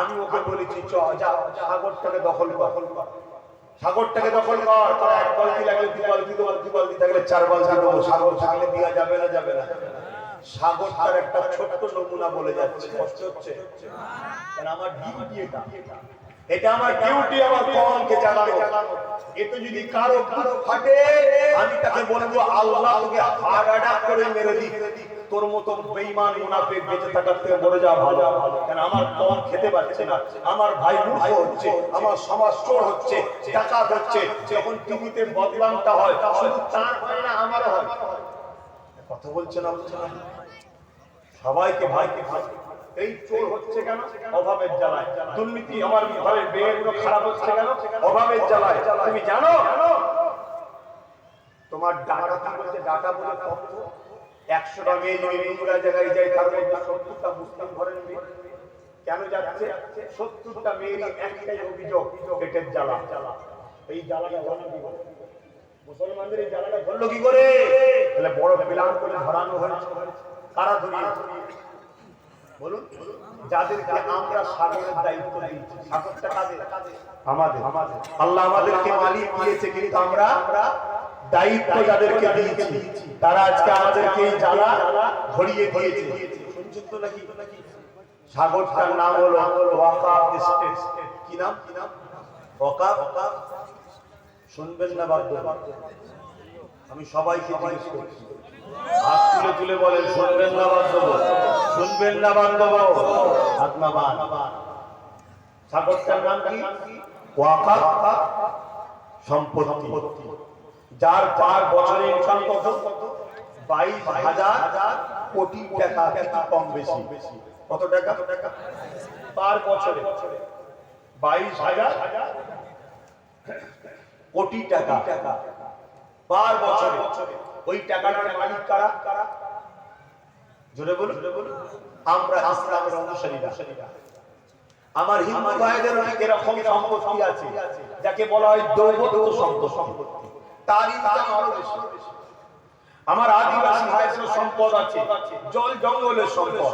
আমি ওকে বলেছি চ যা সাগরটাকে দখল কর, সাগরটাকে দখল কর। তোর এক বালতি লাগলে দু বালতি, দু বালতি, বালতি থাকলে চার বালতি দেবো। সাগর থাকলে দিয়া যাবে না, যাবে না। সাগর তার একটা ছোট্ট নমুনা বলে যাচ্ছে, কষ্ট হচ্ছে। কারণ আমার ডিউটি এটা, এটা আমার ডিউটি, আমার কওমকে জাগানো। এতে যদি কারো বুক ফাটে আমি তাকে বলবো আল্লাহ তোকে হার্ট অ্যাটাক করে মেরে দিক, তোর মতো বেঈমান মুনাফিক বেঁচে থাকার থেকে মরে যাওয়া ভালো। কারণ আমার কওম খেতে পাচ্ছে না, আমার ভাই মূর্খ হচ্ছে, আমার সমাজ চোর হচ্ছে, ডাকাত হচ্ছে। যখন টিভিতে বদনামটা হয় শুধু তার হয় না, আমারও হয়। কথা বলছে না, বলছে না, সবাইকে ভাইকে ভাই। এই চোর হচ্ছে কেন? অভাবের জ্বালায়। দুর্নীতি আমার ঘরে বেগুলো খারাপ হচ্ছে কেন? অভাবের জ্বালায়। তুমি জানো তোমার ডাটা কি বলছে? ডাটা বলে তথ্য 100টা মেয়ে যদি নোংরা জায়গায় যায় তার মধ্যে 70টা মুসলিম ঘরের মেয়ে কেন যাচ্ছে? 70টা মেয়েরই একটাই অভিযোগ, পেটের জ্বালা। এই জ্বালাটা ধরলো কি করে? মুসলমানদের এই জ্বালাটা ধরলো কি করে? তাহলে বড় প্ল্যান করে ধরানো হয়েছে। কারা ধরিয়েছে বলুন? যাদেরকে আমরা সাগরের দায়িত্ব দিয়েছি। সাগরটা কাদের? আমাদের। আল্লাহ আমাদেরকে মালিক দিয়েছে, কিন্তু আমরা দায়িত্ব যাদেরকে দিয়েছি তারা আজকে আমাদেরকে এই জ্বালা ধরিয়ে দিয়েছে। শুনছেন তো নাকি? সাগরটার নাম হলো ওয়াকাফ স্টেট। কি নাম? ওয়াকাফ। শুনবেন না বাধ্য? আমি সবাইকে জিজ্ঞেস করছি, হাত তুলে তুলে বলেন শুনবেন না বাধ্য? শুনবেন না বাধ্য? হাত নামান। সাগরটার নাম কি? ওয়াকাফ সম্পত্তি, যার 5 বছরে ইনকাম কত? 22,000 কোটি টাকা, কিছু কম বেশি। কত টাকা? 5 বছরে 22,000 কোটি টাকা, 5 বছরে। ওই টাকাটার মালিক কারা? জোরে বলুন। আমরা ইসলামের অনুসারীরা। আমার হিন্দু ভাইদের অনেক এরকম সম্পত্তি আছে যাকে বলা হয় দৌলত সম্পত্তি। তার ইনকাম আরো বেশি। আমার আদিবাসী ভাইদের সম্পদ আছে, জল জঙ্গলের সম্পদ।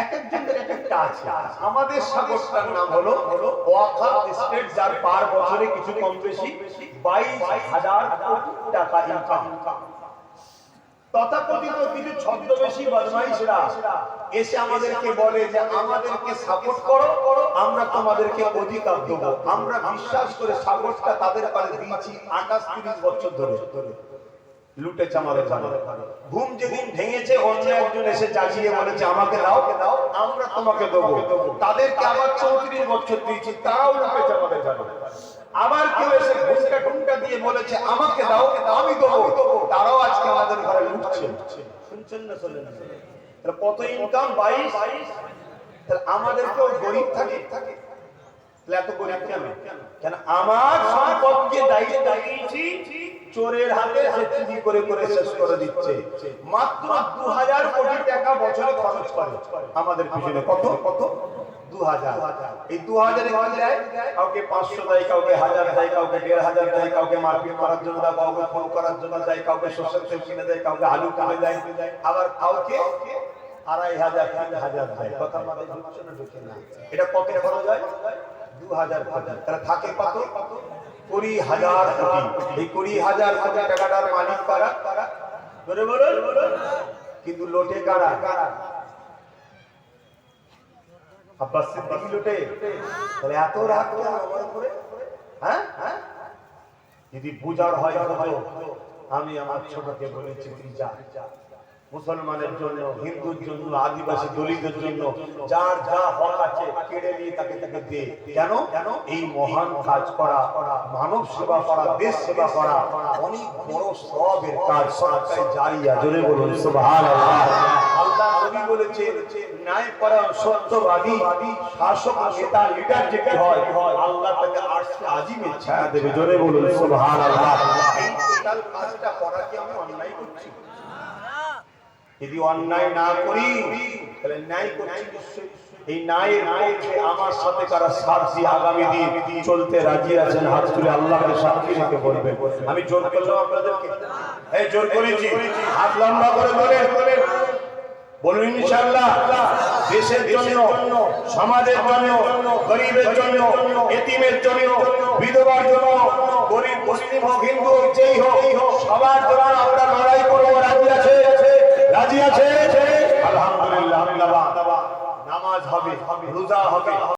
এক একজনের এক একটা আছে। আমাদের সাগরটার নাম হলো ওয়াকাফ স্টেট, যার 5 বছরে কিছু কম বেশি 22,000 কোটি টাকা ইনকাম। তথাকথিত কিছু ছদ্মবেশী বদমাইশরা এসে আমাদেরকে বলে যে আমাদেরকে সাপোর্ট করো, আমরা তোমাদেরকে অধিকার দেব। আমরা বিশ্বাস করে সাগরটা তাদের কাছে দিয়েছি 28-30 বছর ধরে। লুটেছে আমাদের। ঘুম যেদিন ভেঙেছে অন্য একজন এসে জাগিয়ে বলেছে আমাকে দাও, আমরা তোমাকে দেবো। তাদেরকে আবার 34 বছর দিয়েছি, তারাও লুটেছে আমাদের ঘরে। আবার কেউ এসে ঘুমটা দিয়ে বলেছে আমাকে দাও, আমি দেবো, তারাও আজকে আমাদের ঘরে লুটছে। শুনছেন না? শুনলেন না? কত ইনকাম? 22। আমাদের কেউ গরিব থাকে? এত গরিব কেন? কেন আমার সম্পদকে দায়িত্ব দিয়েছি, চোরের হাতে সে চুরি করে করে শেষ করে দিচ্ছে। মাত্র 2,000 কোটি টাকা বছরে খরচ করে আমাদের পিছনে। কত? 2,000। এই 2,000 এ কি দেয়? কাউকে 500 দেয়, কাউকে 1000 দেয়, কাউকে 1,500 দেয়, কাউকে মারপিট করার জন্য দেয়, কাউকে ফোন করার জন্য দেয়, কাউকে সরষের তেল কিনে দেয়, কাউকে আলু কিনে দেয়, আবার কাউকে 2,500 3,000 দেয়। কথা মানে ঢুকছে না? ঢুকে না। এটা কত খরচ হয়? 2,000 কোটি। তাহলে থাকে কত? 20,000 কোটি। এই 20,000 কোটি টাকাটার মালিক কারা? বলে বলুন। কিন্তু লোটে কারা? আব্বাস সিদ্দিকী লোটে। তাহলে এত রাগ কেন আমার উপরে? হ্যাঁ, যদি বুঝার হয় আমি আমার ছোটকে বলেছি তুই যা, মুসলমানের জন্য, হিন্দুর জন্য, আদিবাসী দলিতদের জন্য যার যা হক আছে কেড়ে নিয়ে তাকে তাকে দে। কেন? এই মহান কাজ করা, মানব সেবা করা, দেশ সেবা করা অনেক বড় সওয়াবের কাজ। সদকায়ে জারিয়া। জোরে বলুন সুবহানাল্লাহ। আল্লাহ নবী বলেছেন ন্যায়পরায়ণ সত্যবাদী শাসক নেতা লিডার যেটা হয় আল্লাহ তাকে আরশে আজিমে ছায়া দেবে। জোরে বলুন সুবহানাল্লাহ। এই টোটাল কাজটা করা কি আমি অন্যায় করছি? যদি অন্যায় না করি তাহলে ন্যায় করছি নিশ্চয়ই। এই ন্যায়ের পক্ষে আমার সাথে কারা সাথ দিয়ে আগামী দিন চলতে রাজি আছেন? হাত তুলে আল্লাহকে সাক্ষী রেখে বলবেন। আমি জোর করলাম আপনাদেরকে? এই জোর করেছি? হাত লম্বা করে বলেন। বলুন ইনশাআল্লাহ। দেশের জন্য, সমাজের জন্য, গরিবের জন্য, এতিমের জন্য, বিধবার জন্য, গরিব মুসলিম হোক হিন্দু হোক যেই হোক সবার জন্য আমরা লড়াই করবো। রাজি আছে? রাজি আছে? আলহামদুলিল্লাহ। নামাজ হবে, রোজা হবে।